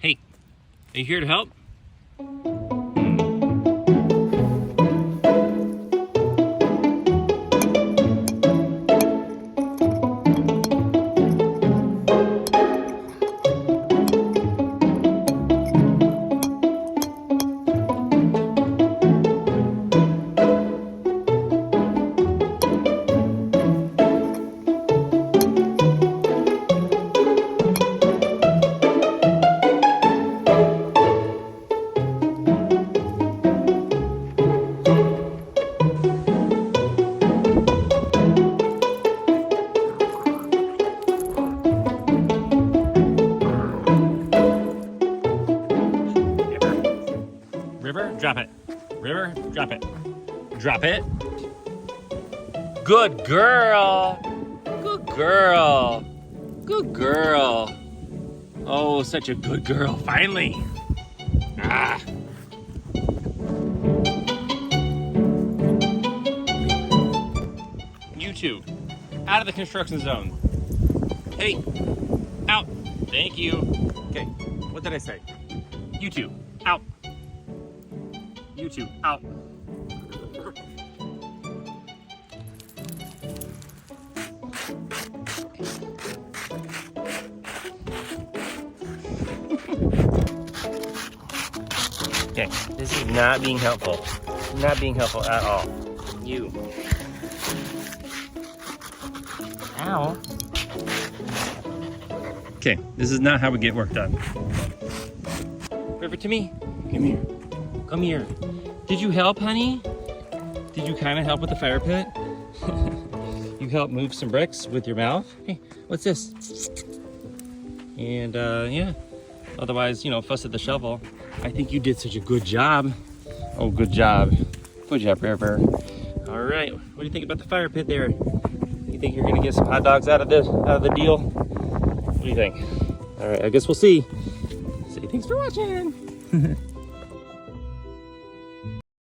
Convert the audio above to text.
Hey, are you here to help? River, drop it. River, drop it. Drop it. Good girl. Good girl. Good girl. Oh, such a good girl, finally. Ah. You two, out of the construction zone. Hey, out. Thank you. Okay, what did I say? You two, out. You two, out. Okay, this is not being helpful. Not being helpful at all. You. Ow. Okay, this is not how we get work done. River, to me. Come here. Come here. Did you help, honey? Did you kind of help with the fire pit? You helped move some bricks with your mouth? Hey, what's this? And yeah, otherwise, you know, fuss at the shovel. I think you did such a good job. Oh, good job. Good job, River. All right, what do you think about the fire pit there? You think you're gonna get some hot dogs out of the deal? What do you think? All right, I guess we'll see. Say thanks for watching.